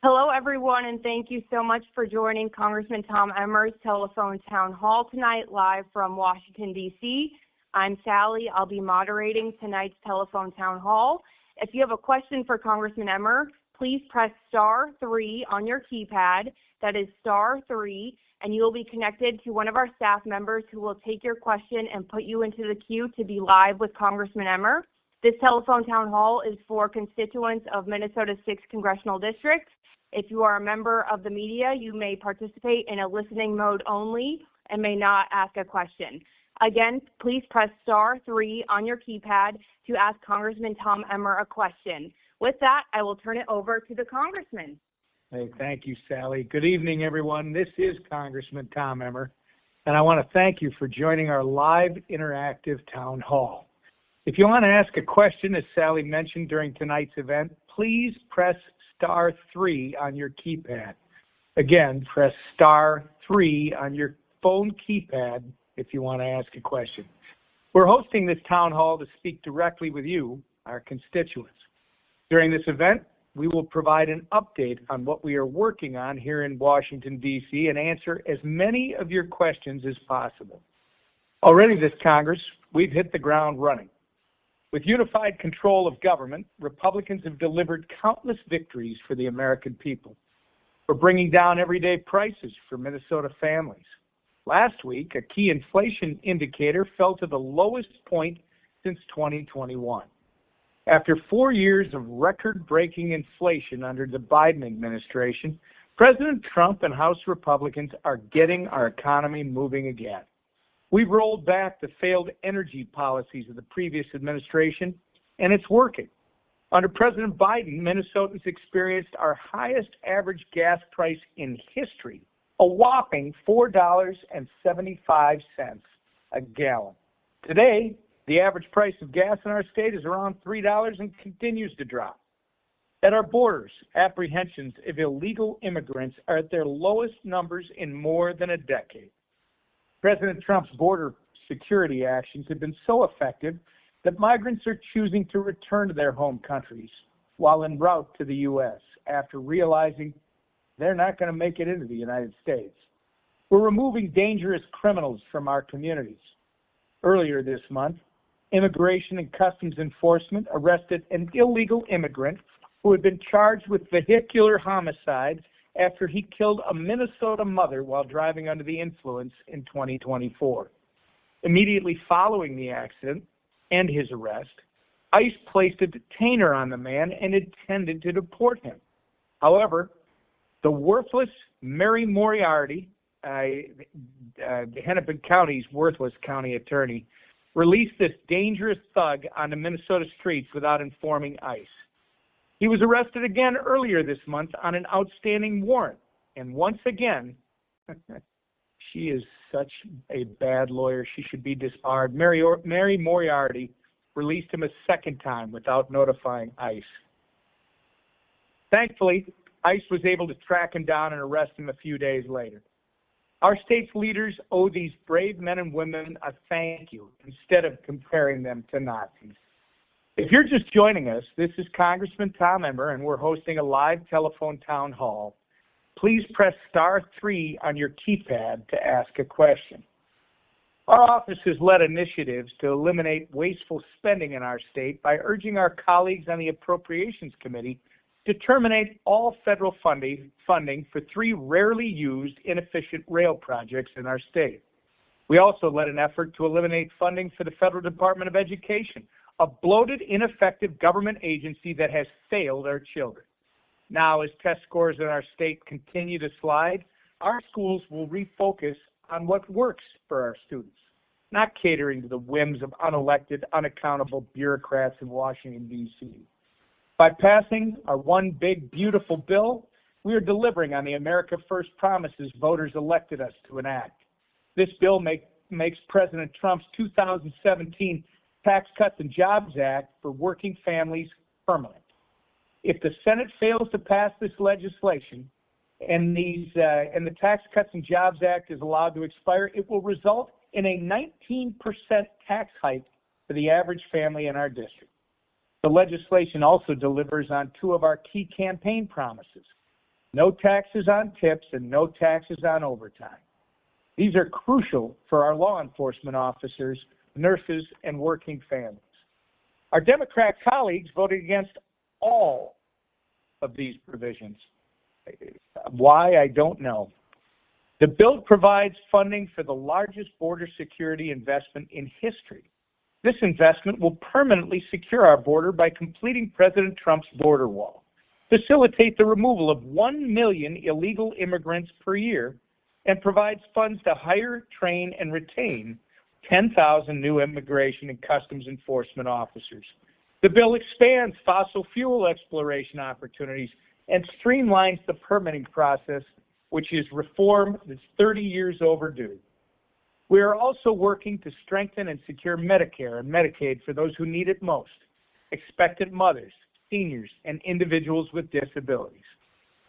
Hello, everyone, and thank you so much for joining Congressman Tom Emmer's telephone town hall tonight, live from Washington, D.C. I'm Sally. I'll be moderating tonight's telephone town hall. If you have a question for Congressman Emmer, please press *3 on your keypad. That is *3, and you will be connected to one of our staff members who will take your question and put you into the queue to be live with Congressman Emmer. This telephone town hall is for constituents of Minnesota's 6th Congressional District. If you are a member of the media, you may participate in a listening mode only and may not ask a question. Again, please press *3 on your keypad to ask Congressman Tom Emmer a question. With that, I will turn it over to the Congressman. Hey, thank you, Sally. Good evening, everyone. This is Congressman Tom Emmer, and I want to thank you for joining our live interactive town hall. If you want to ask a question, as Sally mentioned during tonight's event, please press *3 on your keypad. Again, press *3 on your phone keypad if you want to ask a question. We're hosting this town hall to speak directly with you, our constituents. During this event, we will provide an update on what we are working on here in Washington, D.C., and answer as many of your questions as possible. Already this Congress, we've hit the ground running. With unified control of government, Republicans have delivered countless victories for the American people. We're bringing down everyday prices for Minnesota families. Last week, a key inflation indicator fell to the lowest point since 2021. After 4 years of record-breaking inflation under the Biden administration, President Trump and House Republicans are getting our economy moving again. We've rolled back the failed energy policies of the previous administration, and it's working. Under President Biden, Minnesotans experienced our highest average gas price in history, a whopping $4.75 a gallon. Today, the average price of gas in our state is around $3 and continues to drop. At our borders, apprehensions of illegal immigrants are at their lowest numbers in more than a decade. President Trump's border security actions have been so effective that migrants are choosing to return to their home countries while en route to the U.S. after realizing they're not going to make it into the United States. We're removing dangerous criminals from our communities. Earlier this month, Immigration and Customs Enforcement arrested an illegal immigrant who had been charged with vehicular homicide after he killed a Minnesota mother while driving under the influence in 2024. Immediately following the accident and his arrest, ICE placed a detainer on the man and intended to deport him. However, the worthless Mary Moriarty, Hennepin County's worthless county attorney, released this dangerous thug onto Minnesota streets without informing ICE. He was arrested again earlier this month on an outstanding warrant. And once again, she is such a bad lawyer, she should be disbarred. Mary Moriarty released him a second time without notifying ICE. Thankfully, ICE was able to track him down and arrest him a few days later. Our state's leaders owe these brave men and women a thank you instead of comparing them to Nazis. If you're just joining us, this is Congressman Tom Emmer, and we're hosting a live telephone town hall. Please press *3 on your keypad to ask a question. Our office has led initiatives to eliminate wasteful spending in our state by urging our colleagues on the Appropriations Committee to terminate all federal funding for 3 rarely used, inefficient rail projects in our state. We also led an effort to eliminate funding for the Federal Department of Education, a bloated, ineffective government agency that has failed our children. Now, as test scores in our state continue to slide, our schools will refocus on what works for our students, not catering to the whims of unelected, unaccountable bureaucrats in Washington, D.C. By passing our One Big Beautiful Bill, we are delivering on the America First promises voters elected us to enact. This bill makes President Trump's 2017 Tax Cuts and Jobs Act for working families permanent. If the Senate fails to pass this legislation and the Tax Cuts and Jobs Act is allowed to expire, it will result in a 19% tax hike for the average family in our district. The legislation also delivers on 2 of our key campaign promises. No taxes on tips and no taxes on overtime. These are crucial for our law enforcement officers, nurses, and working families. Our Democrat colleagues voted against all of these provisions. Why, I don't know. The bill provides funding for the largest border security investment in history. This investment will permanently secure our border by completing President Trump's border wall, facilitate the removal of 1 million illegal immigrants per year, and provides funds to hire, train, and retain 10,000 new immigration and customs enforcement officers. The bill expands fossil fuel exploration opportunities and streamlines the permitting process, which is reform that's 30 years overdue. We are also working to strengthen and secure Medicare and Medicaid for those who need it most, expectant mothers, seniors, and individuals with disabilities.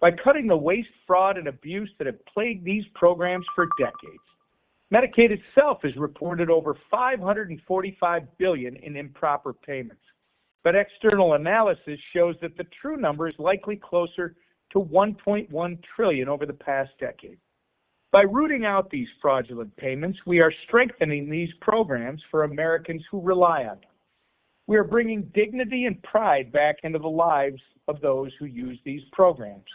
By cutting the waste, fraud, and abuse that have plagued these programs for decades, Medicaid itself has reported over $545 billion in improper payments. But external analysis shows that the true number is likely closer to $1.1 trillion over the past decade. By rooting out these fraudulent payments, we are strengthening these programs for Americans who rely on them. We are bringing dignity and pride back into the lives of those who use these programs.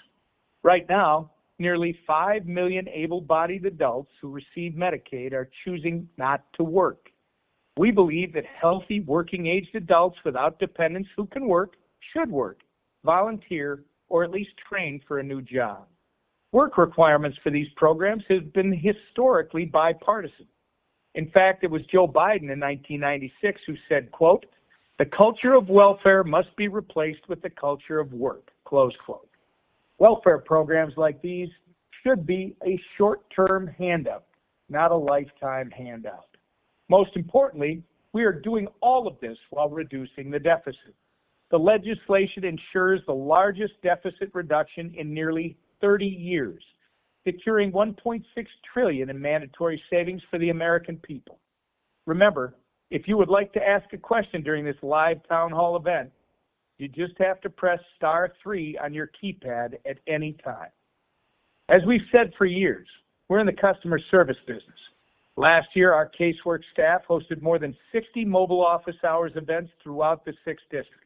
Right now, nearly 5 million able-bodied adults who receive Medicaid are choosing not to work. We believe that healthy, working-aged adults without dependents who can work should work, volunteer, or at least train for a new job. Work requirements for these programs have been historically bipartisan. In fact, it was Joe Biden in 1996 who said, quote, "The culture of welfare must be replaced with the culture of work," close quote. Welfare programs like these should be a short-term handout, not a lifetime handout. Most importantly, we are doing all of this while reducing the deficit. The legislation ensures the largest deficit reduction in nearly 30 years, securing $1.6 trillion in mandatory savings for the American people. Remember, if you would like to ask a question during this live town hall event, you just have to press *3 on your keypad at any time. As we've said for years, we're in the customer service business. Last year, our casework staff hosted more than 60 mobile office hours events throughout the 6th District.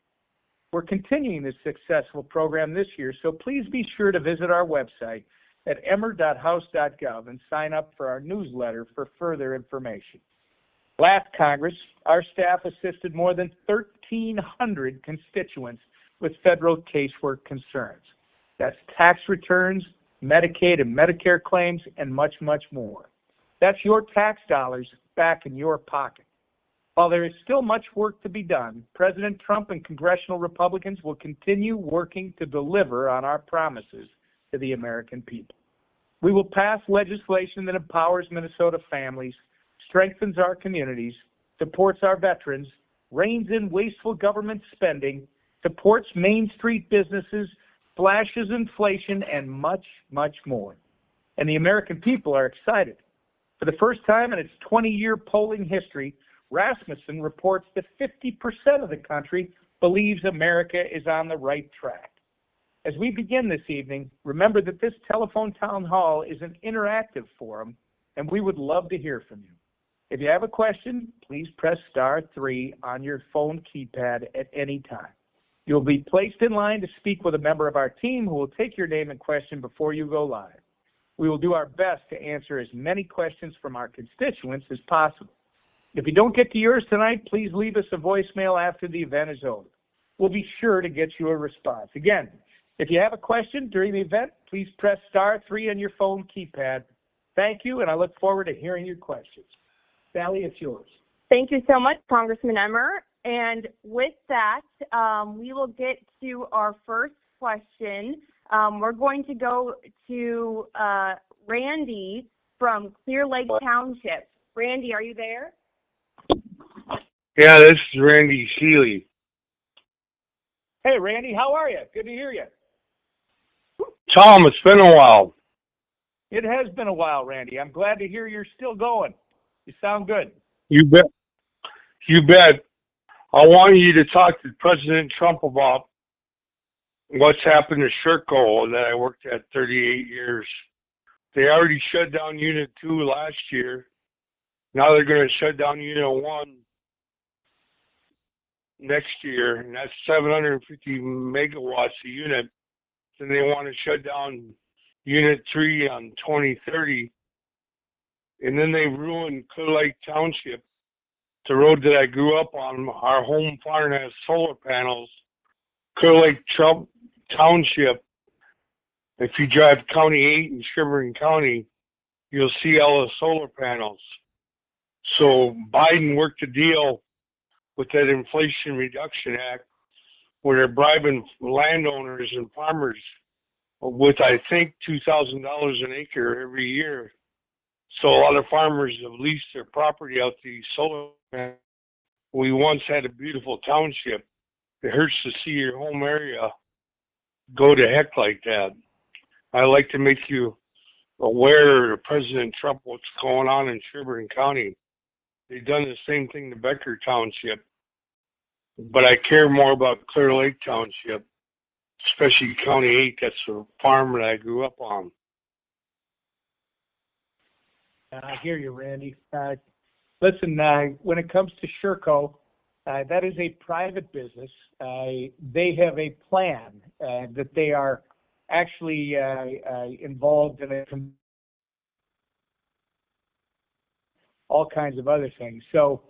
We're continuing this successful program this year, so please be sure to visit our website at emmer.house.gov and sign up for our newsletter for further information. Last Congress, our staff assisted more than 1,300 constituents with federal casework concerns. That's tax returns, Medicaid and Medicare claims, and much, much more. That's your tax dollars back in your pocket. While there is still much work to be done, President Trump and congressional Republicans will continue working to deliver on our promises to the American people. We will pass legislation that empowers Minnesota families, strengthens our communities, supports our veterans, reins in wasteful government spending, supports Main Street businesses, slashes inflation, and much, much more. And the American people are excited. For the first time in its 20-year polling history, Rasmussen reports that 50% of the country believes America is on the right track. As we begin this evening, remember that this telephone town hall is an interactive forum, and we would love to hear from you. If you have a question, please press *3 on your phone keypad at any time. You'll be placed in line to speak with a member of our team who will take your name and question before you go live. We will do our best to answer as many questions from our constituents as possible. If you don't get to yours tonight, please leave us a voicemail after the event is over. We'll be sure to get you a response. Again, if you have a question during the event, please press *3 on your phone keypad. Thank you, and I look forward to hearing your questions. Sally, it's yours. Thank you so much, Congressman Emmer. And with that, we will get to our first question. We're going to go to Randy from Clear Lake Township. Randy, are you there? Yeah, this is Randy Sheely. Hey, Randy, how are you? Good to hear you. Tom, it's been a while. It has been a while, Randy. I'm glad to hear you're still going. You sound good. You bet. You bet. I want you to talk to President Trump about what's happened to Sherco that I worked at 38 years. They already shut down Unit 2 last year. Now they're going to shut down Unit 1 next year, and that's 750 megawatts a unit. Then they want to shut down Unit 3 on 2030. And then they ruined Clear Lake Township, the road that I grew up on. Our home farm has solar panels. Clear Lake Township, if you drive County 8 in Sheboygan County, you'll see all the solar panels. So Biden worked a deal with that Inflation Reduction Act where they're bribing landowners and farmers with, I think, $2,000 an acre every year. So a lot of farmers have leased their property out to these solar panels. We once had a beautiful township. It hurts to see your home area go to heck like that. I like to make you aware of President Trump, what's going on in Sheboygan County. They've done the same thing to Becker Township. But I care more about Clear Lake Township, especially County 8. That's a farm that I grew up on. I hear you, Randy. Listen, when it comes to Sherco, that is a private business. They have a plan that they are actually involved in all kinds of other things. So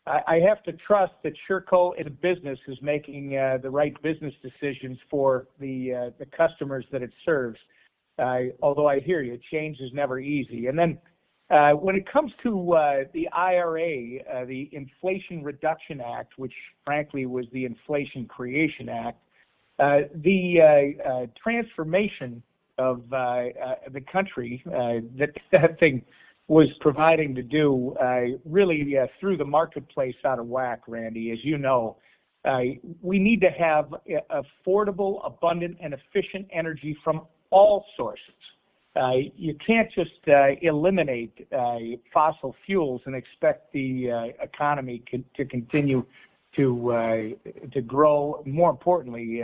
I have to trust that Sherco as a business is making the right business decisions for the customers that it serves. Although I hear you, change is never easy. And then when it comes to the IRA, the Inflation Reduction Act, which frankly was the Inflation Creation Act, the transformation of the country that thing was providing to do really threw the marketplace out of whack, Randy. As you know, we need to have affordable, abundant, and efficient energy from all sources. You can't just eliminate fossil fuels and expect the economy to continue to grow. More importantly,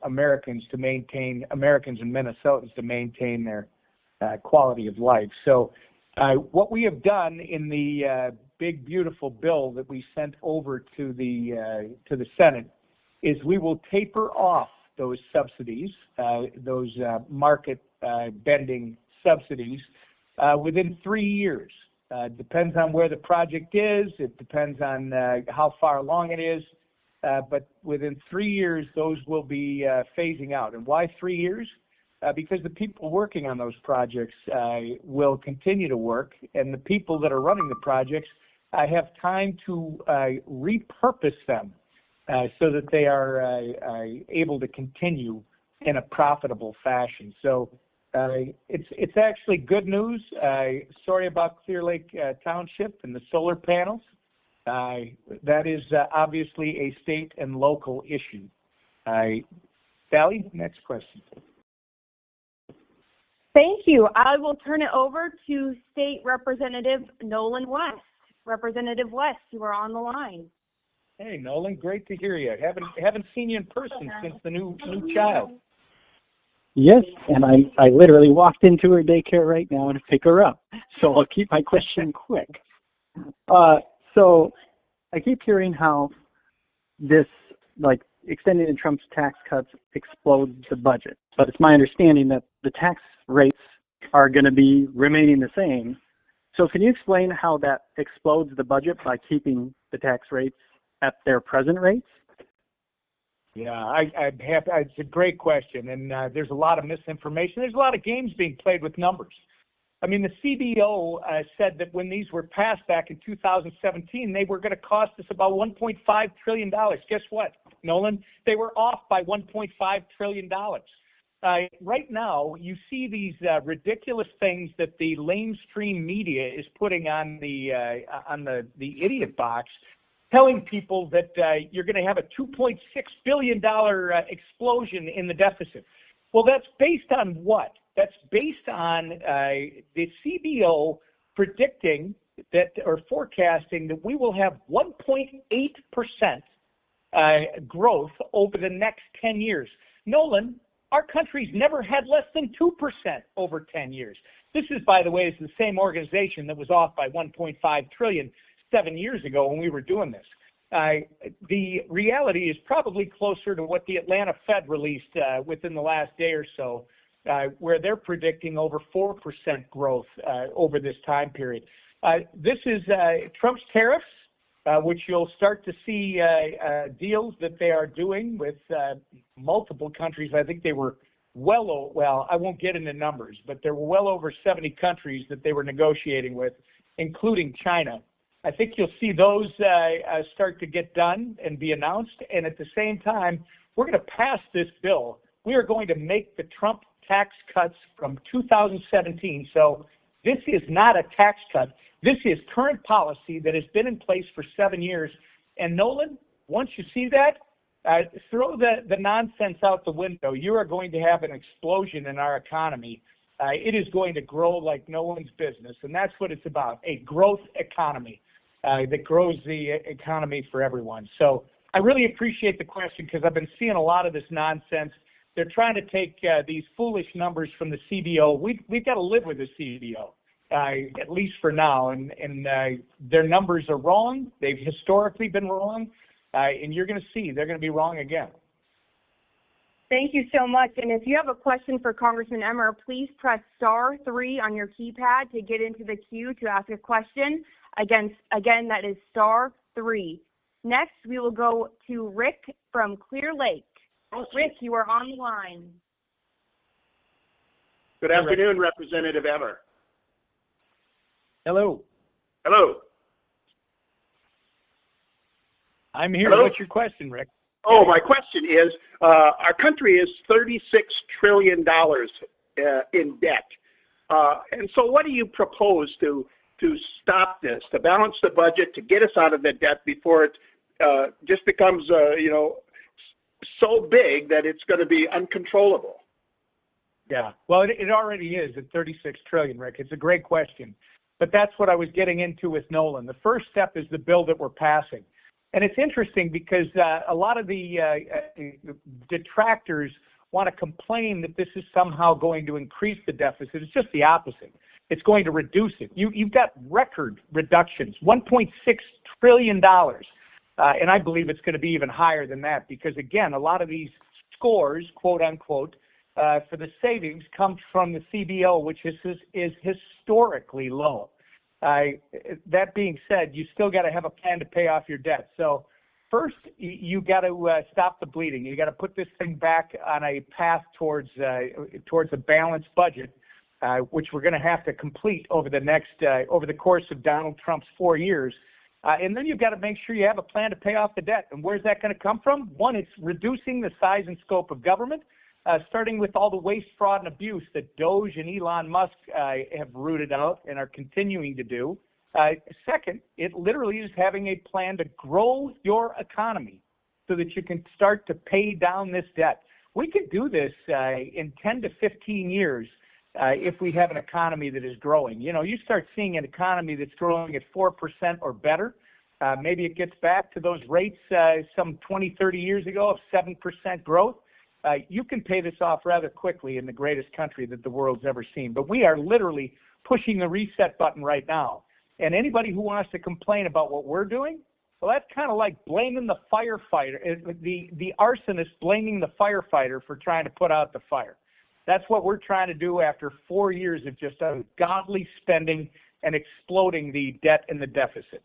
Americans and Minnesotans to maintain their quality of life. So what we have done in the big, beautiful bill that we sent over to the Senate is we will taper off those subsidies, those market bending subsidies, within 3 years. Depends on where the project is. It depends on how far along it is. But within 3 years, those will be phasing out. And why 3 years? Because the people working on those projects will continue to work, and the people that are running the projects have time to repurpose them so that they are able to continue in a profitable fashion. So it's actually good news. Sorry about Clear Lake Township and the solar panels. That is obviously a state and local issue. Sally, next question. Thank you. I will turn it over to State Representative Nolan West. Representative West, you are on the line. Hey, Nolan, great to hear you. Haven't seen you in person since the new child. Yes, and I literally walked into her daycare right now to pick her up, so I'll keep my question quick. So I keep hearing how this, like, extending Trump's tax cuts explodes the budget, but it's my understanding that the tax rates are going to be remaining the same. So can you explain how that explodes the budget by keeping the tax rates at their present rates? Yeah, it's a great question, and there's a lot of misinformation. There's a lot of games being played with numbers. I mean, the CBO said that when these were passed back in 2017, they were going to cost us about $1.5 trillion. Guess what, Nolan? They were off by $1.5 trillion. Right now, you see these ridiculous things that the lamestream media is putting on the idiot box, telling people that you're going to have a $2.6 billion explosion in the deficit. Well, that's based on what? That's based on the CBO predicting that, or forecasting that we will have 1.8% growth over the next 10 years. Nolan, our country's never had less than 2% over 10 years. This is, by the way, is the same organization that was off by 1.5 trillion 7 years ago when we were doing this. The reality is probably closer to what the Atlanta Fed released within the last day or so, where they're predicting over 4% growth over this time period. This is Trump's tariffs, which you'll start to see deals that they are doing with multiple countries. I think they were well, I won't get into numbers, but there were well over 70 countries that they were negotiating with, including China. I think you'll see those start to get done and be announced. And at the same time, we're going to pass this bill. We are going to make the Trump tax cuts from 2017. So this is not a tax cut. This is current policy that has been in place for 7 years. And Nolan, once you see that, throw the nonsense out the window. You are going to have an explosion in our economy. It is going to grow like no one's business. And that's what it's about, a growth economy that grows the economy for everyone. So I really appreciate the question because I've been seeing a lot of this nonsense. They're trying to take these foolish numbers from the CBO. We've got to live with the CBO, at least for now. And their numbers are wrong. They've historically been wrong. And you're going to see they're going to be wrong again. Thank you so much. And if you have a question for Congressman Emmer, please press *3 on your keypad to get into the queue to ask a question. Again, that is *3. Next, we will go to Rick from Clear Lake. Rick, you are on the line. Good afternoon, Representative Emmer. Hello. Hello. I'm here. Hello? What's your question, Rick? Oh, my question is, our country is $36 trillion in debt. And so what do you propose to stop this, to balance the budget, to get us out of the debt before it just becomes, so big that it's going to be uncontrollable? Yeah, well, it already is at 36 trillion, Rick. It's a great question. But that's what I was getting into with Nolan. The first step is the bill that we're passing. And it's interesting because a lot of the detractors want to complain that this is somehow going to increase the deficit. It's just the opposite. It's going to reduce it. You've got record reductions, $1.6 trillion. And I believe it's going to be even higher than that because, again, a lot of these scores, quote unquote, for the savings come from the CBO, which is historically low. That being said, you still got to have a plan to pay off your debt. So first, you got to stop the bleeding. You got to put this thing back on a path towards a balanced budget, which we're going to have to complete over the course of Donald Trump's 4 years. And then you've got to make sure you have a plan to pay off the debt. And where's that going to come from? One, it's reducing the size and scope of government, starting with all the waste, fraud, and abuse that Doge and Elon Musk have rooted out and are continuing to do. Second, it literally is having a plan to grow your economy so that you can start to pay down this debt. We could do this in 10 to 15 years if we have an economy that is growing. You start seeing an economy that's growing at 4% or better. Maybe it gets back to those rates some 20, 30 years ago of 7% growth. You can pay this off rather quickly in the greatest country that the world's ever seen. But we are literally pushing the reset button right now. And anybody who wants to complain about what we're doing, well, that's kind of like blaming the firefighter, the arsonist blaming the firefighter for trying to put out the fire. That's what we're trying to do after 4 years of just ungodly spending and exploding the debt and the deficit.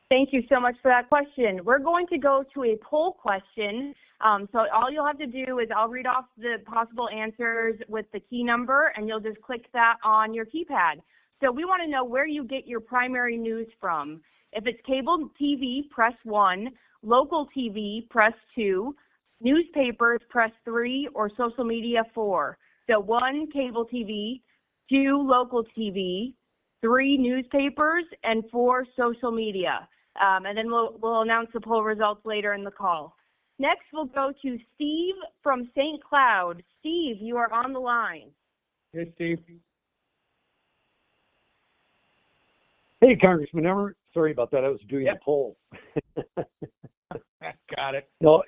Thank you so much for that question. We're going to go to a poll question. So all you'll have to do is I'll read off the possible answers with the key number, and you'll just click that on your keypad. So we want to know where you get your primary news from. If it's cable TV, press 1. Local TV, press 2. Newspapers, press 3, or social media, 4. So 1, cable TV, 2, local TV, 3, newspapers, and 4, social media. And then we'll announce the poll results later in the call. Next, we'll go to Steve from St. Cloud. Steve, you are on the line. Hey, Steve. Hey, Congressman Emmer. Sorry about that. I was doing a poll. Got it. No,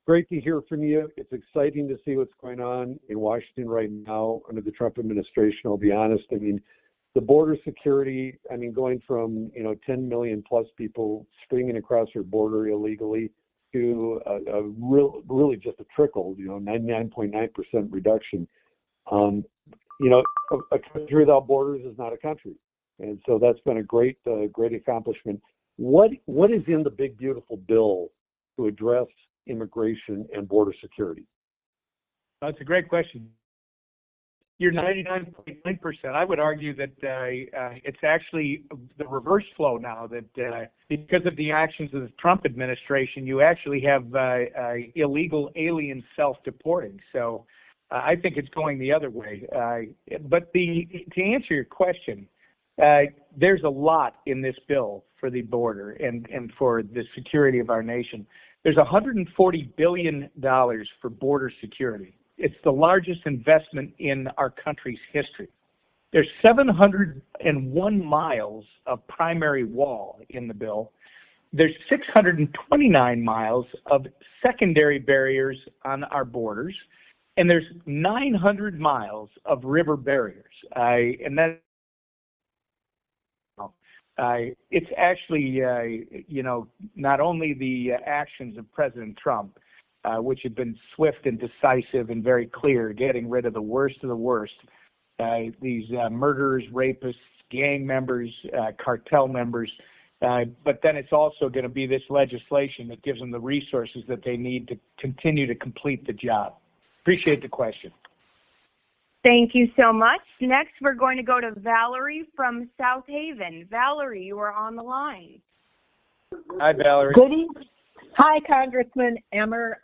Great to hear from you. It's exciting to see what's going on in Washington right now under the Trump administration. I'll be honest. I mean, the border security, I mean, going from, 10 million plus people streaming across our border illegally to really just a trickle, 99.9% reduction. A country without borders is not a country. And so that's been a great accomplishment. What is in the big, beautiful bill to address immigration and border security? That's a great question. You're 99.9%. I would argue that it's actually the reverse flow now, that because of the actions of the Trump administration, you actually have illegal aliens self-deporting. So I think it's going the other way. But to answer your question, there's a lot in this bill for the border and for the security of our nation. There's $140 billion for border security. It's the largest investment in our country's history. There's 701 miles of primary wall in the bill. There's 629 miles of secondary barriers on our borders, and there's 900 miles of river barriers. It's actually, not only the actions of President Trump, which have been swift and decisive and very clear, getting rid of the worst of the worst, these murderers, rapists, gang members, cartel members, but then it's also going to be this legislation that gives them the resources that they need to continue to complete the job. Appreciate the question. Thank you so much. Next, we're going to go to Valerie from South Haven. Valerie, you are on the line. Hi, Valerie. Good evening. Hi, Congressman Emmer.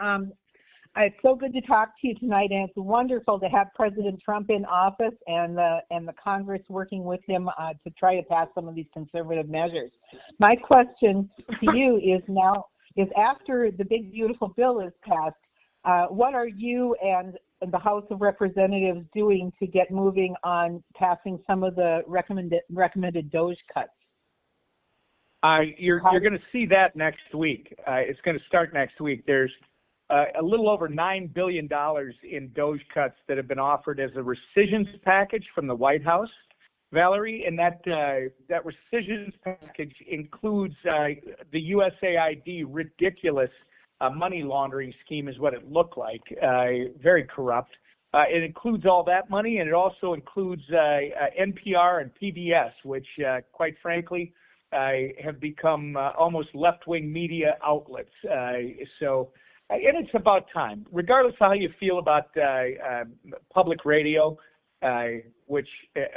It's so good to talk to you tonight, and it's wonderful to have President Trump in office and the Congress working with him to try to pass some of these conservative measures. My question to you is after the big, beautiful bill is passed, what are you and the House of Representatives doing to get moving on passing some of the recommended DOGE cuts? You're going to see that next week. It's going to start next week. There's a little over $9 billion in DOGE cuts that have been offered as a rescissions package from the White House, Valerie, and that rescissions package includes the USAID ridiculous money laundering scheme is what it looked like, very corrupt. It includes all that money, and it also includes NPR and PBS, which, quite frankly, have become almost left-wing media outlets. And it's about time, regardless of how you feel about public radio, which,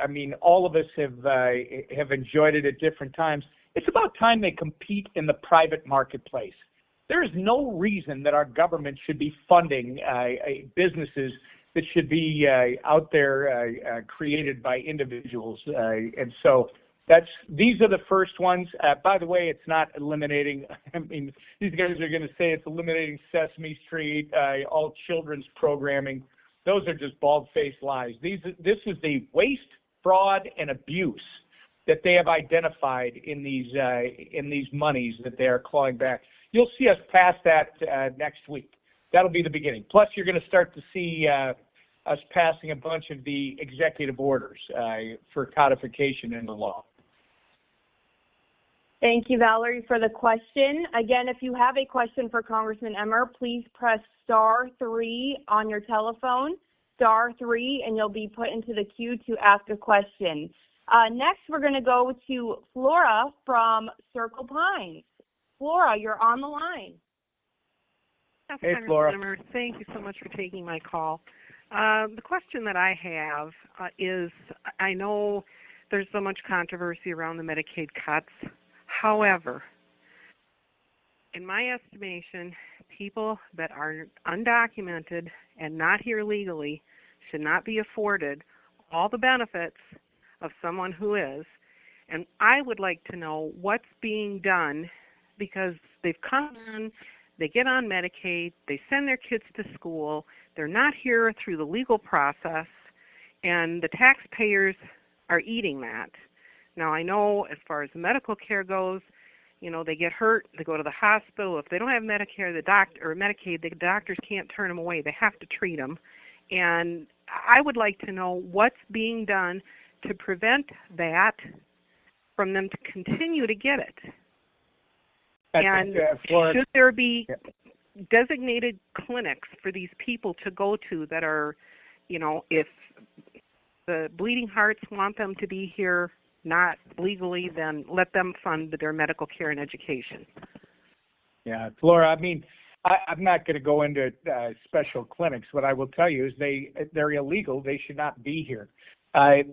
I mean, all of us have enjoyed it at different times. It's about time they compete in the private marketplace. There is no reason that our government should be funding businesses that should be out there created by individuals. And so these are the first ones. By the way, it's not eliminating, I mean, these guys are going to say it's eliminating Sesame Street, all children's programming. Those are just bald-faced lies. This is the waste, fraud, and abuse that they have identified in these monies that they are clawing back. You'll see us pass that next week. That'll be the beginning. Plus, you're going to start to see us passing a bunch of the executive orders for codification into law. Thank you, Valerie, for the question. Again, if you have a question for Congressman Emmer, please press *3 on your telephone, *3, and you'll be put into the queue to ask a question. Next, we're going to go to Flora from Circle Pines. Flora, you're on the line. Hey, Flora. Emmer, thank you so much for taking my call. The question that I have is, I know there's so much controversy around the Medicaid cuts. However, in my estimation, people that are undocumented and not here legally should not be afforded all the benefits of someone who is. And I would like to know what's being done, because they've come in, they get on Medicaid, they send their kids to school, they're not here through the legal process, and the taxpayers are eating that. Now, I know as far as medical care goes, They get hurt, they go to the hospital. If they don't have Medicare, or Medicaid, the doctors can't turn them away. They have to treat them. And I would like to know what's being done to prevent that from them to continue to get it. And should there be designated clinics for these people to go to that are, if the Bleeding Hearts want them to be here not legally, then let them fund their medical care and education. Yeah, Flora, I'm not going to go into special clinics. What I will tell you is they're illegal. They should not be here.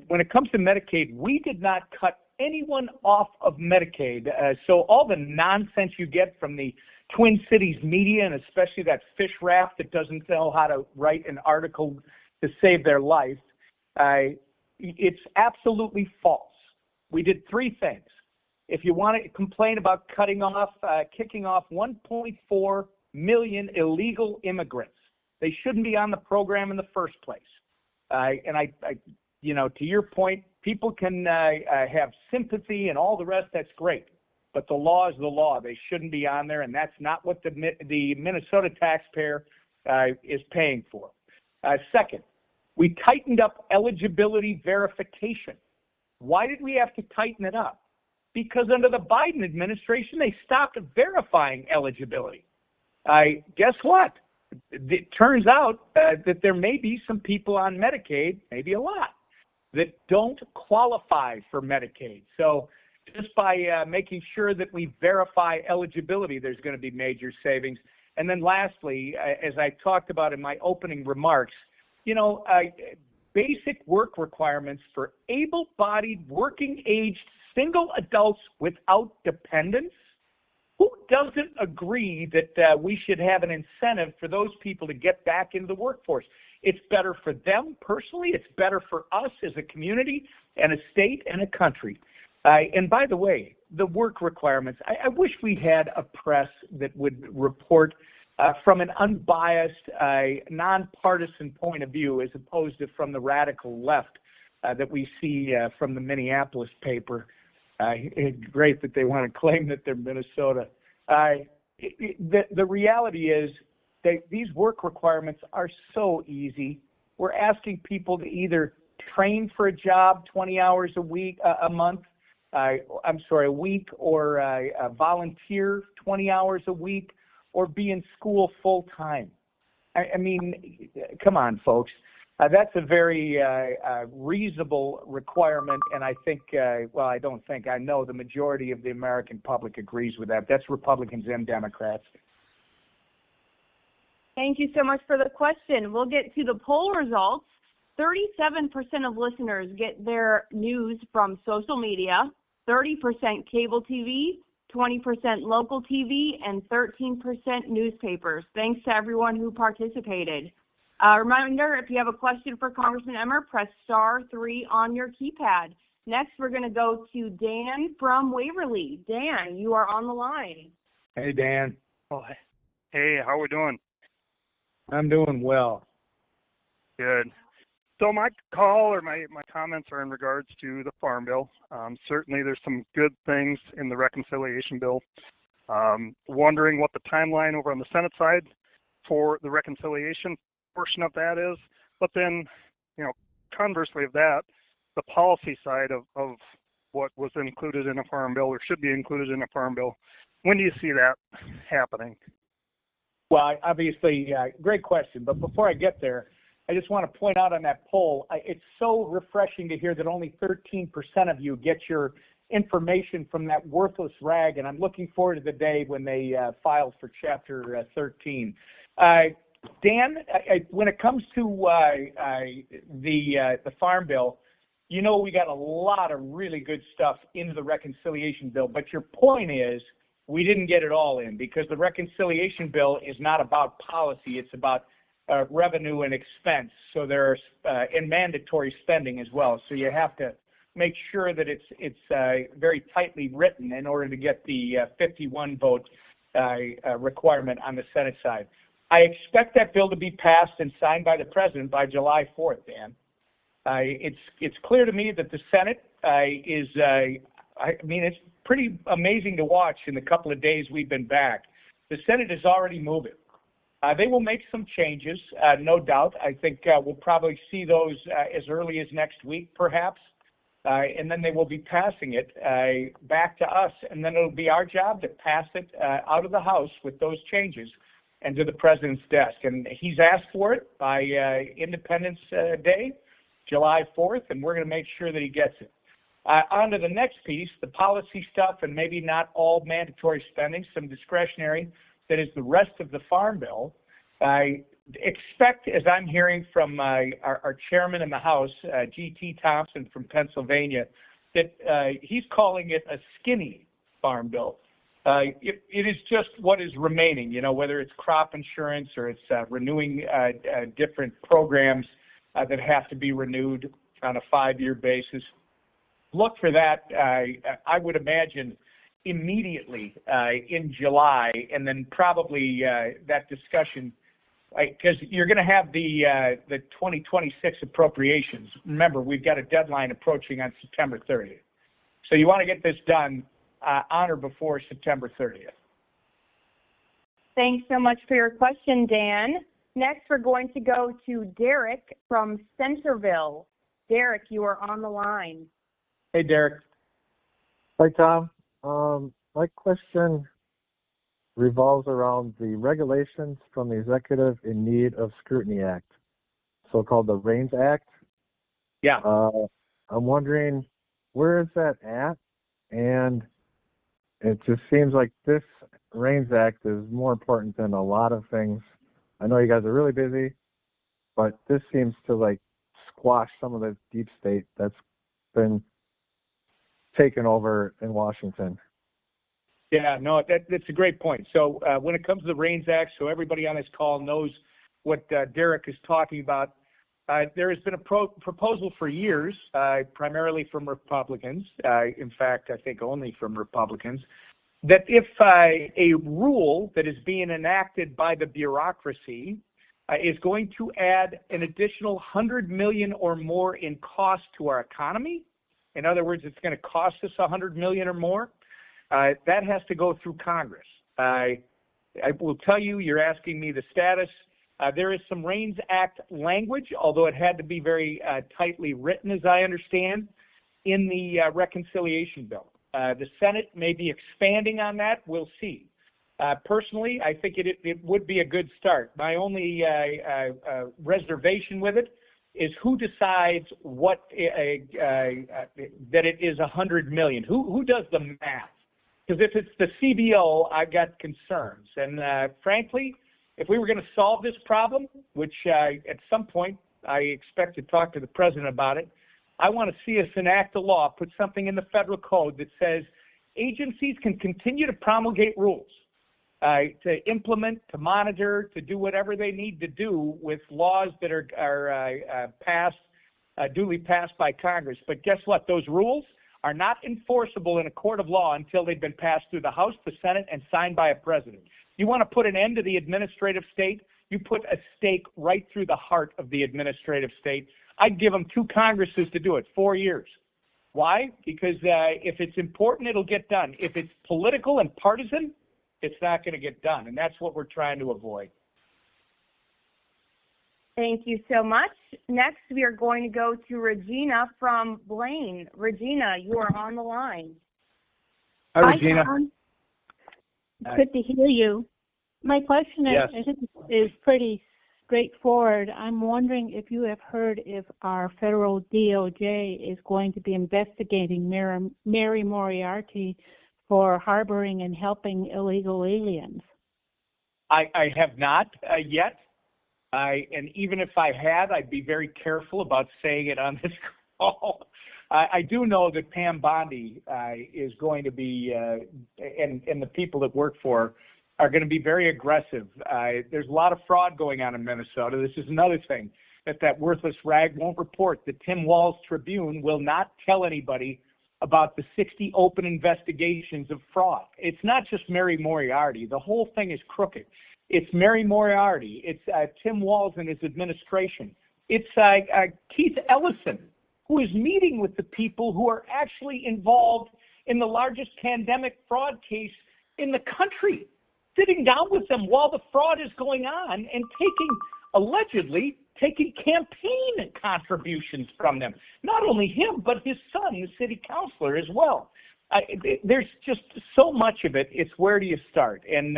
When it comes to Medicaid, we did not cut anyone off of Medicaid. So all the nonsense you get from the Twin Cities media, and especially that fish raft that doesn't know how to write an article to save their life, it's absolutely false. We did three things. If you want to complain about kicking off 1.4 million illegal immigrants, they shouldn't be on the program in the first place. To your point, people can have sympathy and all the rest. That's great, but the law is the law. They shouldn't be on there, and that's not what the Minnesota taxpayer is paying for. Second, we tightened up eligibility verification. Why did we have to tighten it up? Because under the Biden administration, they stopped verifying eligibility. Guess what? It turns out that there may be some people on Medicaid, maybe a lot, that don't qualify for Medicaid. So just by making sure that we verify eligibility, there's going to be major savings. And then lastly, as I talked about in my opening remarks, basic work requirements for able-bodied, working-aged single adults without dependents. Who doesn't agree that we should have an incentive for those people to get back into the workforce? It's better for them personally. It's better for us as a community and a state and a country. And by the way, the work requirements, I wish we had a press that would report from an unbiased, nonpartisan point of view, as opposed to from the radical left that we see from the Minneapolis paper. It's great that they want to claim that they're Minnesota. The reality is that these work requirements are so easy. We're asking people to either train for a job 20 hours a week, a week, or volunteer 20 hours a week, or be in school full time. Come on, folks. That's a very reasonable requirement, and I think, I know the majority of the American public agrees with that. That's Republicans and Democrats. Thank you so much for the question. We'll get to the poll results. 37% of listeners get their news from social media, 30% cable TV, 20% local TV, and 13% newspapers. Thanks to everyone who participated. Reminder, if you have a question for Congressman Emmer, press *3 on your keypad. Next, we're going to go to Dan from Waverly. Dan, you are on the line. Hey, Dan. Oh, hey, how are we doing? I'm doing well. Good. So my call or my comments are in regards to the Farm Bill. Certainly there's some good things in the reconciliation bill. Wondering what the timeline over on the Senate side for the reconciliation portion of that is. But then, conversely of that, the policy side of what was included in a Farm Bill or should be included in a Farm Bill. When do you see that happening? Well, obviously, great question. But before I get there, I just want to point out on that poll, it's so refreshing to hear that only 13% of you get your information from that worthless rag, and I'm looking forward to the day when they file for Chapter 13. Dan, when it comes to the Farm Bill, we got a lot of really good stuff into the reconciliation bill, but your point is we didn't get it all in because the reconciliation bill is not about policy, it's about revenue and expense. So there's and mandatory spending as well. So you have to make sure that it's very tightly written in order to get the 51 vote requirement on the Senate side. I expect that bill to be passed and signed by the president by July 4th, Dan. It's clear to me that the Senate is I mean, it's pretty amazing to watch in the couple of days we've been back. The Senate is already moving. They will make some changes, no doubt. I think we'll probably see those as early as next week, perhaps. And then they will be passing it back to us, and then it'll be our job to pass it out of the House with those changes and to the President's desk. And he's asked for it by Independence Day, July 4th, and we're going to make sure that he gets it. On to the next piece, the policy stuff, and maybe not all mandatory spending, some discretionary, that is the rest of the Farm Bill. I expect, as I'm hearing from our chairman in the House, G.T. Thompson from Pennsylvania, that he's calling it a skinny Farm Bill. It is just what is remaining, you know, whether it's crop insurance or it's renewing different programs that have to be renewed on a 5-year basis. Look for that, I would imagine, immediately in July, and then probably that discussion, because you're going to have the 2026 appropriations. Remember, we've got a deadline approaching on September 30th. So you want to get this done on or before September 30th. Thanks so much for your question, Dan. Next, we're going to go to Derek from Centerville. Derek, you are on the line. Hey, Derek. Hi, Tom. My question revolves around the regulations from the Executive in Need of Scrutiny Act, so-called the REINS Act. Yeah. I'm wondering, where is that at? And it just seems like this REINS Act is more important than a lot of things. I know you guys are really busy, but this seems to like squash some of the deep state that's been taken over in Washington. Yeah, no, that's a great point. So when it comes to the REINS Act, so everybody on this call knows what Derek is talking about, there has been a proposal for years, primarily from Republicans, in fact, I think only from Republicans, that if a rule that is being enacted by the bureaucracy is going to add an additional $100 million or more in cost to our economy, in other words, it's going to cost us $100 million or more, that has to go through Congress. I will tell you, you're asking me the status. There is some REINS Act language, although it had to be very tightly written, as I understand, in the reconciliation bill. The Senate may be expanding on that. We'll see. Personally, I think it would be a good start. My only reservation with it is who decides what that it is $100 million. Who does the math? Because if it's the CBO, I've got concerns. And frankly, if we were going to solve this problem, which at some point I expect to talk to the president about it, I want to see us enact a law, put something in the federal code that says agencies can continue to promulgate rules, to implement, to monitor, to do whatever they need to do with laws that are passed, duly passed by Congress. But guess what? Those rules are not enforceable in a court of law until they've been passed through the House, the Senate, and signed by a president. You want to put an end to the administrative state? You put a stake right through the heart of the administrative state. I'd give them 2 Congresses to do it, 4 years. Why? Because if it's important, it'll get done. If it's political and partisan, it's not going to get done, and that's what we're trying to avoid. Thank you so much. Next, we are going to go to Regina from Blaine. Regina, you are on the line. Hi, Regina. Tom. Good to hear you. My question is pretty straightforward. I'm wondering if you have heard if our federal DOJ is going to be investigating Mary Moriarty for harboring and helping illegal aliens. I have not yet. And even if I had, I'd be very careful about saying it on this call. I do know that Pam Bondi is going to be, and the people that work for her are going to be very aggressive. There's a lot of fraud going on in Minnesota. This is another thing that worthless rag won't report. The Tim Walz Tribune will not tell anybody about the 60 open investigations of fraud. It's not just Mary Moriarty. The whole thing is crooked. It's Mary Moriarty. It's Tim Walz and his administration. It's Keith Ellison, who is meeting with the people who are actually involved in the largest pandemic fraud case in the country, sitting down with them while the fraud is going on and allegedly taking campaign contributions from them. Not only him, but his son, the city councilor, as well. There's just so much of it. It's where do you start? And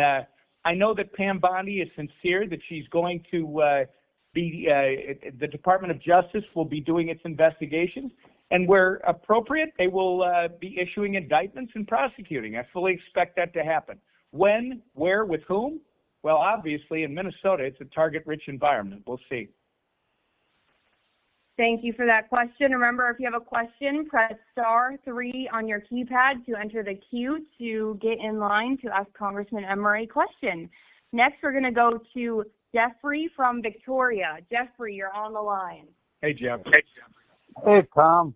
I know that Pam Bondi is sincere that she's going to the Department of Justice will be doing its investigations, and where appropriate, they will be issuing indictments and prosecuting. I fully expect that to happen. When, where, with whom? Well, obviously, in Minnesota, it's a target-rich environment. We'll see. Thank you for that question. Remember, if you have a question, press *3 on your keypad to enter the queue to get in line to ask Congressman Emmer a question. Next, we're going to go to Jeffrey from Victoria. Jeffrey, you're on the line. Hey, Jeff. Hey, Tom.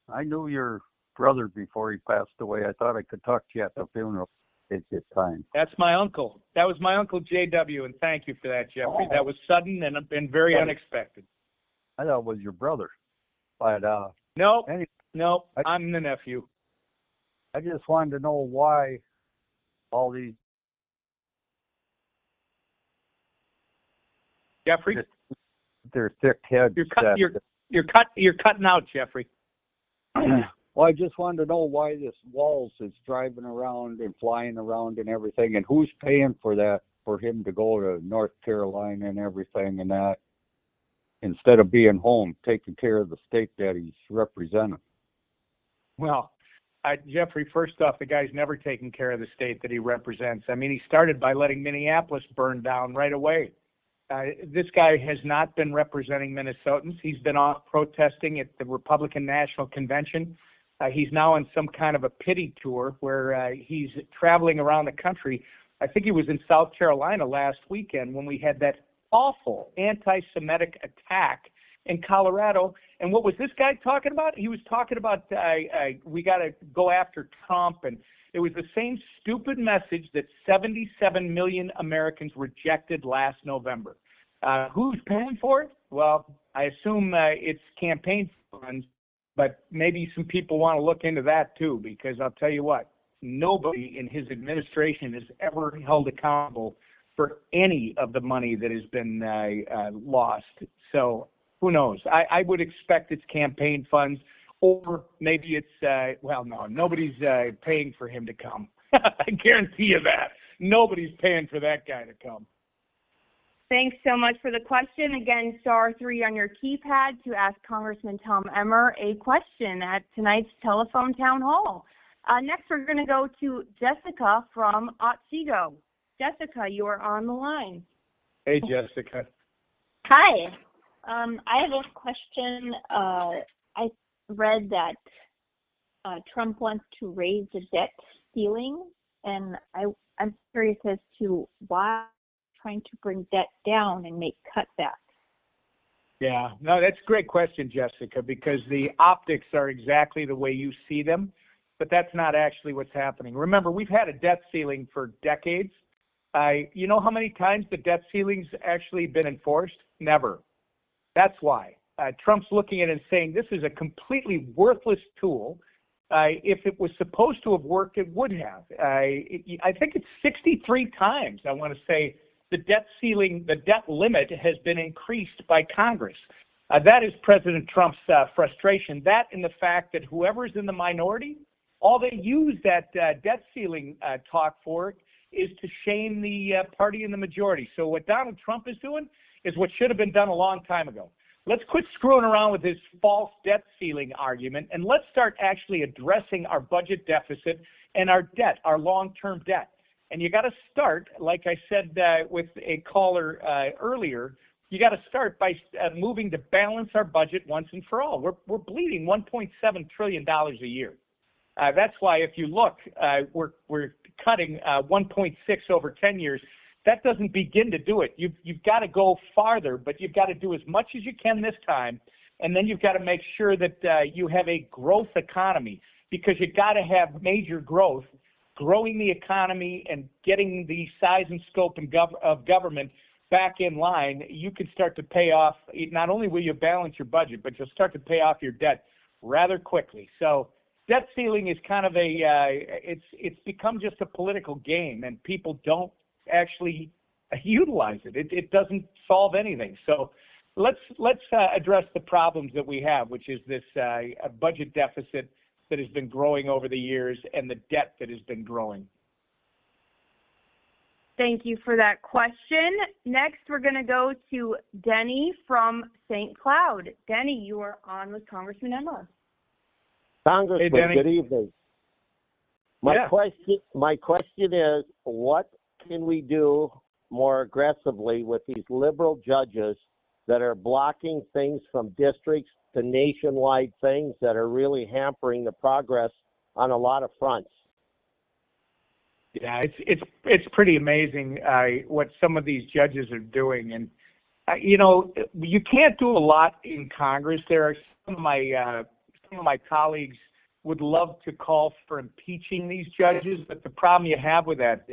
I knew your brother before he passed away. I thought I could talk to you at the funeral at this time. That's my uncle. That was my uncle, J.W., and thank you for that, Jeffrey. That was sudden and very unexpected. I thought it was your brother. But, No, anyway, no, I'm the nephew. I just wanted to know why all these... Jeffrey? They're thick heads. You're cutting out, Jeffrey. Well, I just wanted to know why this Walz is driving around and flying around and everything, and who's paying for that, for him to go to North Carolina and everything and that, instead of being home, taking care of the state that he's representing. Well, Jeffrey, first off, the guy's never taken care of the state that he represents. I mean, he started by letting Minneapolis burn down right away. This guy has not been representing Minnesotans. He's been off protesting at the Republican National Convention. He's now on some kind of a pity tour where he's traveling around the country. I think he was in South Carolina last weekend when we had that awful anti-Semitic attack in Colorado. And what was this guy talking about? He was talking about we got to go after Trump, and it was the same stupid message that 77 million Americans rejected last November. Who's paying for it? Well, I assume it's campaign funds, but maybe some people want to look into that too, because I'll tell you what, nobody in his administration is ever held accountable for any of the money that has been lost. So who knows? I would expect it's campaign funds, or maybe it's, well, no, nobody's paying for him to come. I guarantee you that. Nobody's paying for that guy to come. Thanks so much for the question. Again, *3 on your keypad to ask Congressman Tom Emmer a question at tonight's telephone town hall. Next, we're going to go to Jessica from Otsego. Jessica, you are on the line. Hey, Jessica. Hi. I have a question. I read that Trump wants to raise the debt ceiling, and I'm curious as to why he's trying to bring debt down and make cutbacks. Yeah, no, that's a great question, Jessica, because the optics are exactly the way you see them, but that's not actually what's happening. Remember, we've had a debt ceiling for decades. You know how many times the debt ceiling's actually been enforced? Never. That's why. Trump's looking at it and saying this is a completely worthless tool. If it was supposed to have worked, it would have. I think it's 63 times, I want to say, the debt ceiling, the debt limit has been increased by Congress. That is President Trump's frustration. That and the fact that whoever's in the minority, all they use that debt ceiling talk for is to shame the party in the majority. So what Donald Trump is doing is what should have been done a long time ago. Let's quit screwing around with his false debt ceiling argument, and let's start actually addressing our budget deficit and our debt, our long-term debt. And you got to start, like I said with a caller earlier, you got to start by moving to balance our budget once and for all. We're bleeding $1.7 trillion a year. That's why if you look, we're cutting 1.6 over 10 years. That doesn't begin to do it. You've got to go farther, but you've got to do as much as you can this time, and then you've got to make sure that you have a growth economy, because you've got to have major growth, growing the economy and getting the size and scope of government back in line. You can start to pay off, not only will you balance your budget, but you'll start to pay off your debt rather quickly. So debt ceiling is kind of it's become just a political game, and people don't actually utilize it. It doesn't solve anything. So let's address the problems that we have, which is this budget deficit that has been growing over the years and the debt that has been growing. Thank you for that question. Next, we're going to go to Denny from St. Cloud. Denny, you are on with Congressman Emmer. Congressman, hey, Denny. Good evening. My question is, what can we do more aggressively with these liberal judges that are blocking things from districts to nationwide things that are really hampering the progress on a lot of fronts? Yeah, it's pretty amazing what some of these judges are doing, and you can't do a lot in Congress. There are some of my colleagues would love to call for impeaching these judges, but the problem you have with that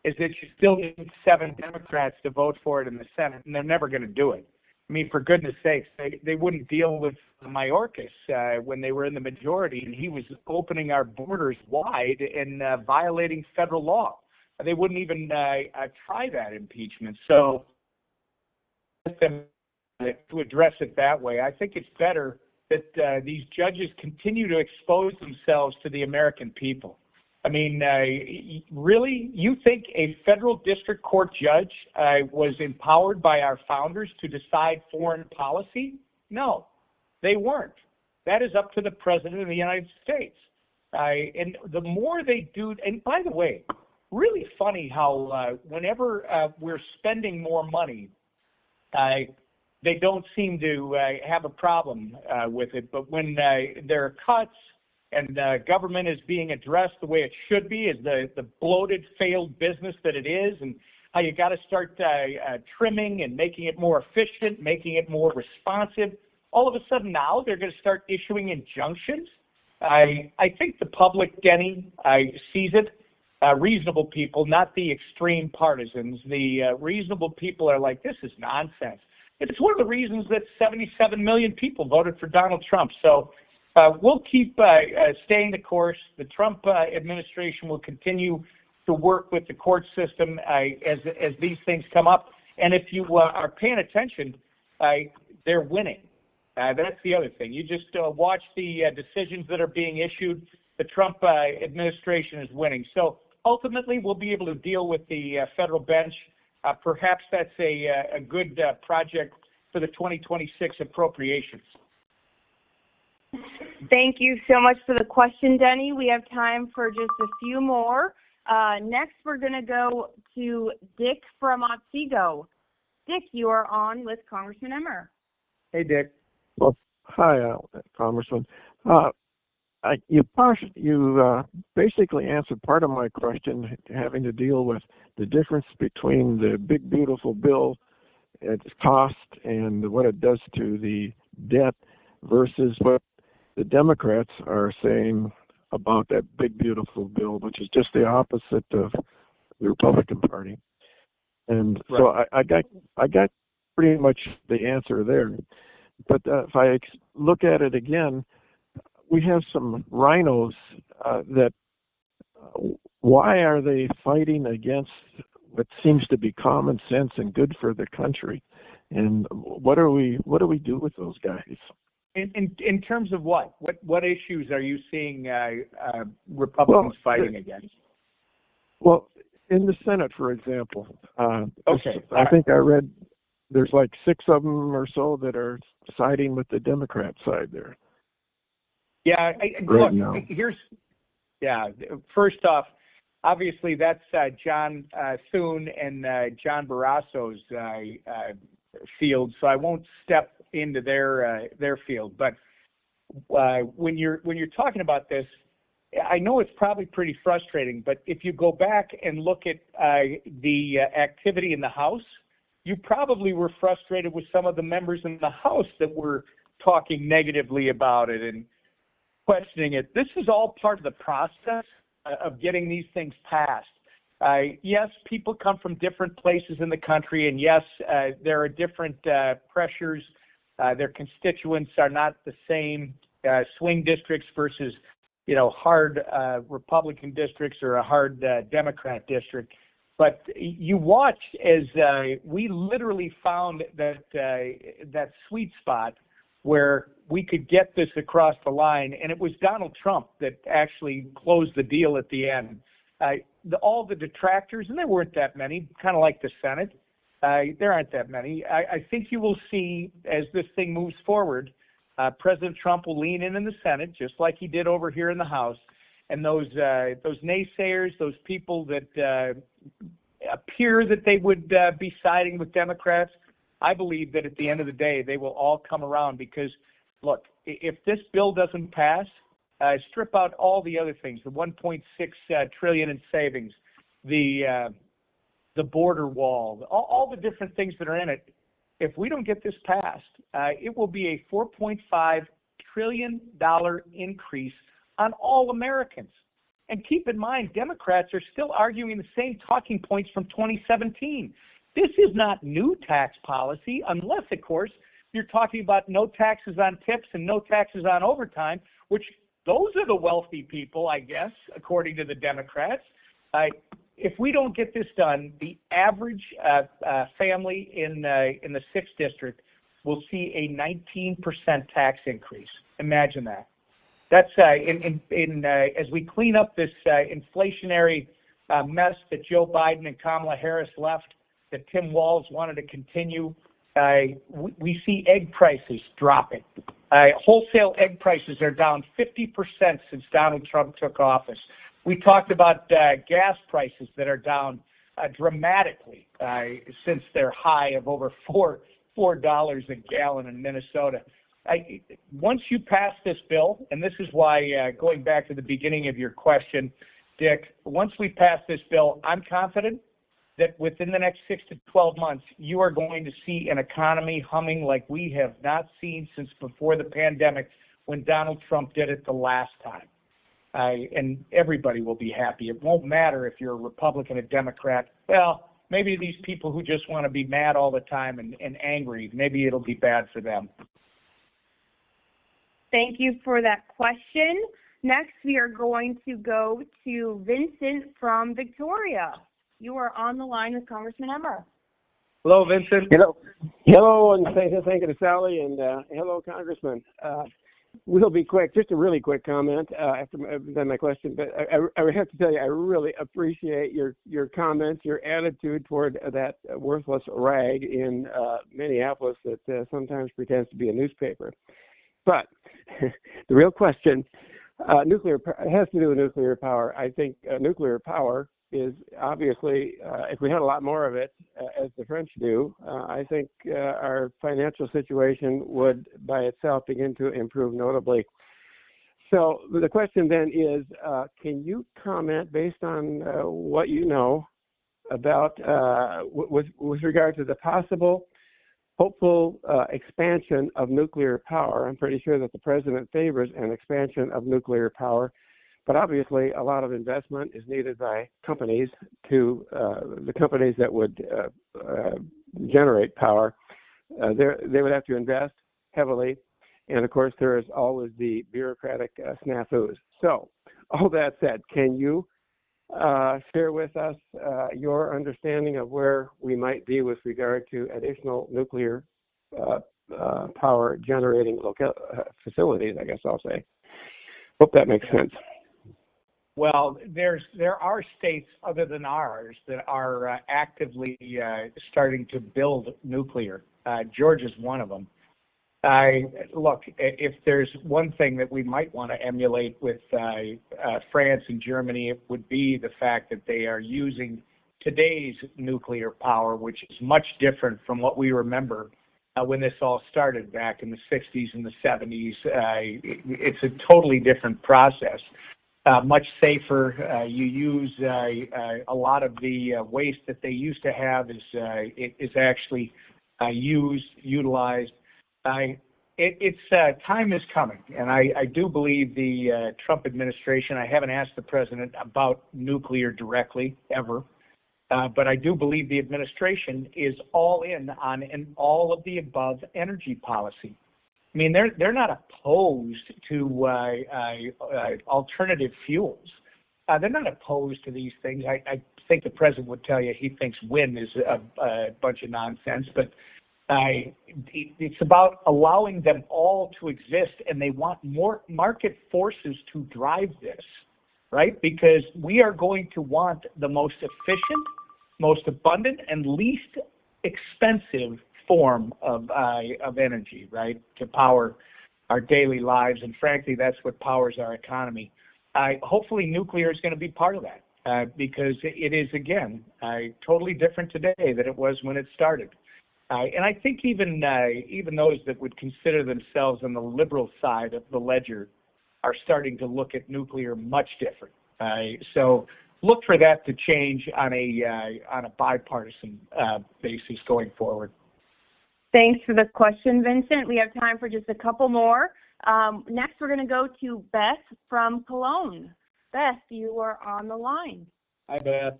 is that you still need 7 Democrats to vote for it in the Senate, and they're never going to do it. I mean, for goodness sakes, they wouldn't deal with Mayorkas when they were in the majority, and he was opening our borders wide and violating federal law. They wouldn't even try that impeachment. So to address it that way, I think it's better that these judges continue to expose themselves to the American people. I mean, really, you think a federal district court judge was empowered by our founders to decide foreign policy? No, they weren't. That is up to the President of the United States. And the more they do, and by the way, really funny how whenever we're spending more money, they don't seem to have a problem with it. But when there are cuts, and government is being addressed the way it should be, as the bloated, failed business that it is, and how you got to start trimming and making it more efficient, making it more responsive. All of a sudden now they're going to start issuing injunctions. I think the public, Denny, sees it. Reasonable people, not the extreme partisans. The reasonable people are like, this is nonsense. It's one of the reasons that 77 million people voted for Donald Trump. So we'll keep staying the course. The Trump administration will continue to work with the court system as these things come up. And if you are paying attention, they're winning. That's the other thing. You just watch the decisions that are being issued. The Trump administration is winning. So ultimately, we'll be able to deal with the federal bench. Perhaps that's a good project for the 2026 appropriations. Thank you so much for the question, Denny. We have time for just a few more. Next, we're going to go to Dick from Otsego. Dick, you are on with Congressman Emmer. Hey, Dick. Well, hi, Congressman. You basically answered part of my question having to deal with the difference between the big, beautiful bill, its cost, and what it does to the debt versus what the Democrats are saying about that big, beautiful bill, which is just the opposite of the Republican Party. And so I got pretty much the answer there. But if I look at it again, we have some rhinos that why are they fighting against what seems to be common sense and good for the country? And what do we do with those guys? In terms of what issues are you seeing Republicans fighting against? Well, in the Senate, for example, okay. I think I read there's like 6 of them or so that are siding with the Democrat side there. Yeah, first off, obviously that's John Thune and John Barrasso's field, so I won't step into their field. But when you're talking about this, I know it's probably pretty frustrating, but if you go back and look at the activity in the House, you probably were frustrated with some of the members in the House that were talking negatively about it and questioning it. This is all part of the process of getting these things passed. Yes, people come from different places in the country, and yes, there are different pressures. Their constituents are not the same. Swing districts versus hard Republican districts or a hard Democrat district. But you watch as we literally found that sweet spot where we could get this across the line, and it was Donald Trump that actually closed the deal at the end. All the detractors, and there weren't that many, kind of like the Senate, there aren't that many. I think you will see as this thing moves forward, President Trump will lean in the Senate, just like he did over here in the House, and those naysayers, those people that appear that they would be siding with Democrats, I believe that at the end of the day, they will all come around because, look, if this bill doesn't pass, strip out all the other things, the 1.6 trillion in savings, the border wall, all the different things that are in it. If we don't get this passed, it will be a $4.5 trillion increase on all Americans. And keep in mind, Democrats are still arguing the same talking points from 2017. This is not new tax policy, unless, of course, you're talking about no taxes on tips and no taxes on overtime, which those are the wealthy people, I guess, according to the Democrats. If we don't get this done, the average family in the 6th district will see a 19% tax increase. Imagine that. That's as we clean up this inflationary mess that Joe Biden and Kamala Harris left, that Tim Walz wanted to continue. We see egg prices dropping. Wholesale egg prices are down 50% since Donald Trump took office. We talked about gas prices that are down dramatically since their high of over $4 a gallon in Minnesota. Once you pass this bill, and this is why, going back to the beginning of your question, Dick, once we pass this bill, I'm confident that within the next 6 to 12 months, you are going to see an economy humming like we have not seen since before the pandemic when Donald Trump did it the last time. And everybody will be happy. It won't matter if you're a Republican or Democrat. Well, maybe these people who just want to be mad all the time and angry, maybe it'll be bad for them. Thank you for that question. Next, we are going to go to Vincent from Victoria. You are on the line with Congressman Emmer. Hello, Vincent. Hello, and thank you to Sally, and hello, Congressman. We'll be quick, just a really quick comment after I've done my question, but I have to tell you, I really appreciate your comments, your attitude toward that worthless rag in Minneapolis that sometimes pretends to be a newspaper. But the real question, nuclear has to do with nuclear power. I think nuclear power is obviously, if we had a lot more of it, as the French do, I think our financial situation would by itself begin to improve notably. So the question then is, can you comment based on what you know about, with regard to the possible hopeful expansion of nuclear power? I'm pretty sure that the president favors an expansion of nuclear power. But obviously, a lot of investment is needed by companies to the companies that would generate power. They would have to invest heavily. And of course, there is always the bureaucratic snafus. So, all that said, can you share with us your understanding of where we might be with regard to additional nuclear power generating facilities, I guess I'll say. Hope that makes sense. Well, there are states other than ours that are actively starting to build nuclear. Georgia's one of them. Look, if there's one thing that we might want to emulate with France and Germany, it would be the fact that they are using today's nuclear power, which is much different from what we remember when this all started back in the 60s and the 70s. It's a totally different process. Much safer. You use a lot of the waste that they used to have is actually utilized. It's time is coming, and I do believe the Trump administration. I haven't asked the president about nuclear directly ever, but I do believe the administration is all in on an all of the above energy policy. I mean, they're not opposed to alternative fuels. They're not opposed to these things. I think the president would tell you he thinks wind is a bunch of nonsense, but it's about allowing them all to exist, and they want more market forces to drive this, right? Because we are going to want the most efficient, most abundant, and least expensive form of energy, right, to power our daily lives, and frankly, that's what powers our economy. Hopefully, nuclear is going to be part of that because it is, again, totally different today than it was when it started. And I think even those that would consider themselves on the liberal side of the ledger are starting to look at nuclear much different. So look for that to change on a bipartisan basis going forward. Thanks for the question, Vincent. We have time for just a couple more. Next, we're going to go to Beth from Cologne. Beth, you are on the line. Hi, Beth.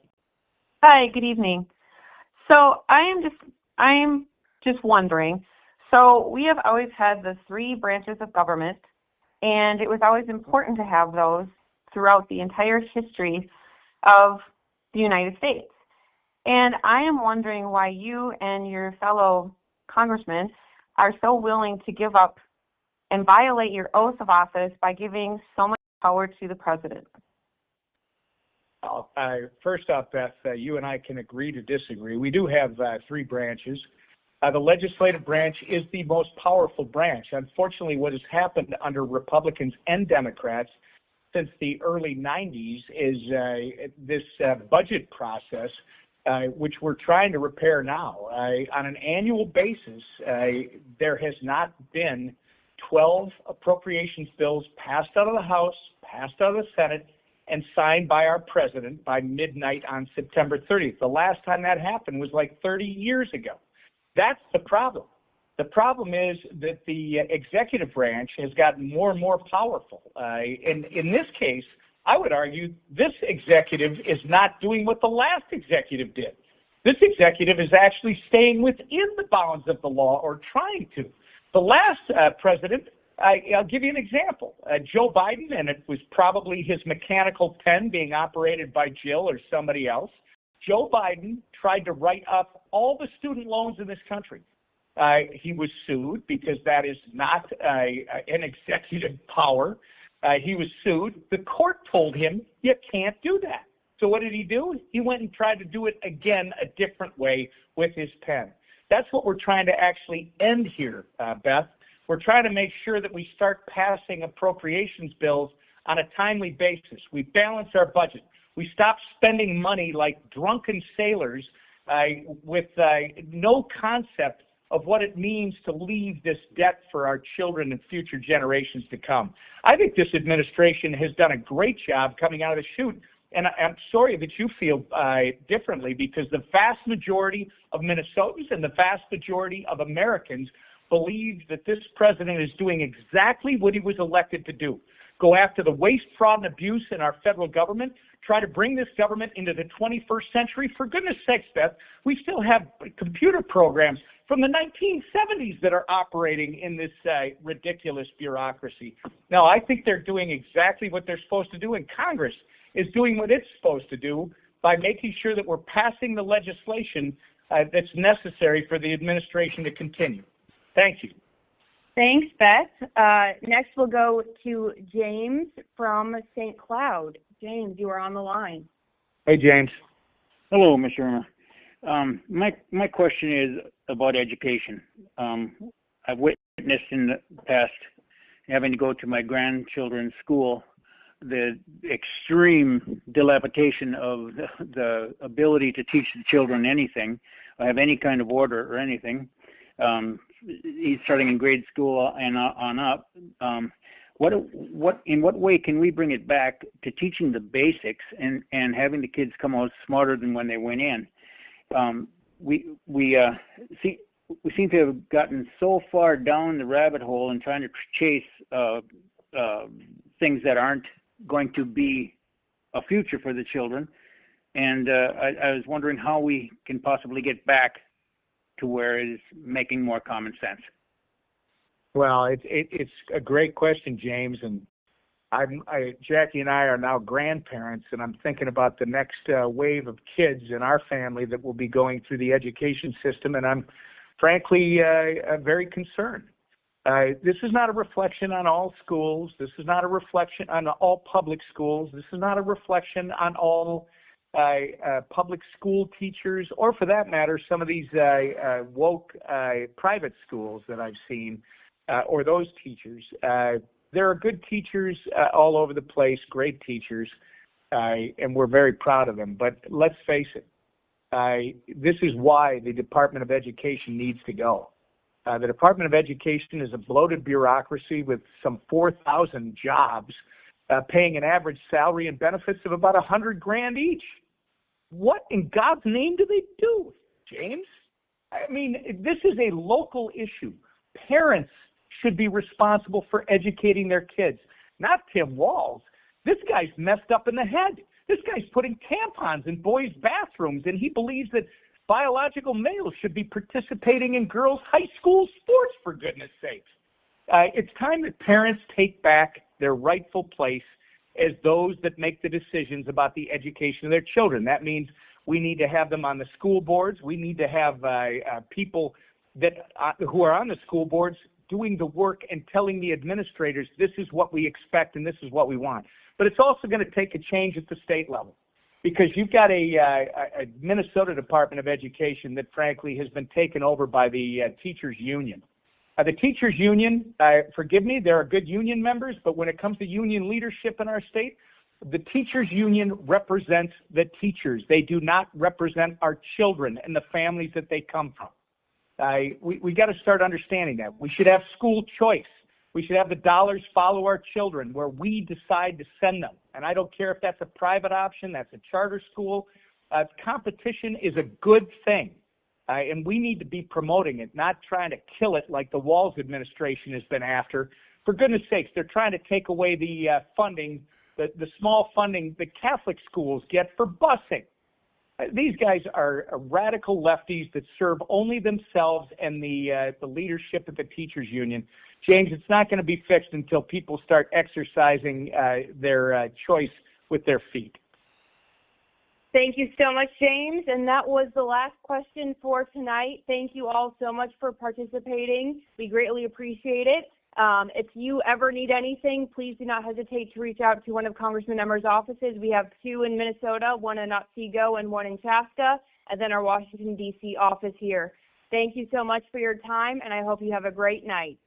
Hi, good evening. So I am just wondering, so we have always had the 3 branches of government, and it was always important to have those throughout the entire history of the United States. And I am wondering why you and your fellow congressmen are so willing to give up and violate your oath of office by giving so much power to the president. First off, Beth, you and I can agree to disagree. We do have 3 branches. The legislative branch is the most powerful branch. Unfortunately, what has happened under Republicans and Democrats since the early 90s is this budget process, which we're trying to repair now. On an annual basis, there has not been 12 appropriations bills passed out of the House, passed out of the Senate, and signed by our president by midnight on September 30th. The last time that happened was like 30 years ago. That's the problem. The problem is that the executive branch has gotten more and more powerful. And in this case, I would argue this executive is not doing what the last executive did. This executive is actually staying within the bounds of the law, or trying to. The last president, I'll give you an example. Joe Biden, and it was probably his mechanical pen being operated by Jill or somebody else. Joe Biden tried to write up all the student loans in this country. He was sued because that is not an executive power. He was sued. The court told him, you can't do that. So what did he do? He went and tried to do it again a different way with his pen. That's what we're trying to actually end here, Beth. We're trying to make sure that we start passing appropriations bills on a timely basis. We balance our budget. We stop spending money like drunken sailors with no concept of what it means to leave this debt for our children and future generations to come. I think this administration has done a great job coming out of the chute, and I'm sorry that you feel differently, because the vast majority of Minnesotans and the vast majority of Americans believe that this president is doing exactly what he was elected to do. Go after the waste, fraud, and abuse in our federal government, try to bring this government into the 21st century. For goodness sakes, Beth, we still have computer programs from the 1970s that are operating in this ridiculous bureaucracy. Now, I think they're doing exactly what they're supposed to do, and Congress is doing what it's supposed to do by making sure that we're passing the legislation that's necessary for the administration to continue. Thank you. Thanks, Beth. Next, we'll go to James from St. Cloud. James, you are on the line. Hey, James. Hello, Mr. Emmer. My question is about education. I've witnessed in the past, having to go to my grandchildren's school, the extreme dilapidation of the ability to teach the children anything, have any kind of order or anything. He's starting in grade school and on up. In what way can we bring it back to teaching the basics and having the kids come out smarter than when they went in? We seem to have gotten so far down the rabbit hole in trying to chase things that aren't going to be a future for the children. And I was wondering how we can possibly get back to where it is making more common sense. Well, it's a great question, James, and Jackie and I are now grandparents, and I'm thinking about the next wave of kids in our family that will be going through the education system, and I'm frankly very concerned. This is not a reflection on all schools. This is not a reflection on all public schools. This is not a reflection on all public school teachers, or for that matter, some of these woke private schools that I've seen, or those teachers. There are good teachers all over the place, great teachers, and we're very proud of them. But let's face it, this is why the Department of Education needs to go. The Department of Education is a bloated bureaucracy with some 4,000 jobs, paying an average salary and benefits of about $100,000 each. What in God's name do they do, James? I mean, this is a local issue. Parents should be responsible for educating their kids, not Tim Walz. This guy's messed up in the head. This guy's putting tampons in boys' bathrooms, and he believes that biological males should be participating in girls' high school sports, for goodness sakes. It's time that parents take back their rightful place as those that make the decisions about the education of their children. That means we need to have them on the school boards. We need to have people that who are on the school boards doing the work and telling the administrators, this is what we expect and this is what we want. But it's also going to take a change at the state level, because you've got a Minnesota Department of Education that, frankly, has been taken over by the teachers' union. The teachers' union, forgive me, there are good union members, but when it comes to union leadership in our state, the teachers' union represents the teachers. They do not represent our children and the families that they come from. We got to start understanding that. We should have school choice. We should have the dollars follow our children where we decide to send them. And I don't care if that's a private option, that's a charter school. Competition is a good thing. And we need to be promoting it, not trying to kill it like the Walz administration has been after. For goodness sakes, they're trying to take away the funding, the small funding the Catholic schools get for busing. These guys are radical lefties that serve only themselves and the leadership of the teachers union. James, it's not going to be fixed until people start exercising their choice with their feet. Thank you so much, James. And that was the last question for tonight. Thank you all so much for participating. We greatly appreciate it. If you ever need anything, please do not hesitate to reach out to one of Congressman Emmer's offices. We have 2 in Minnesota, 1 in Otsego and 1 in Chaska, and then our Washington, D.C. office here. Thank you so much for your time, and I hope you have a great night.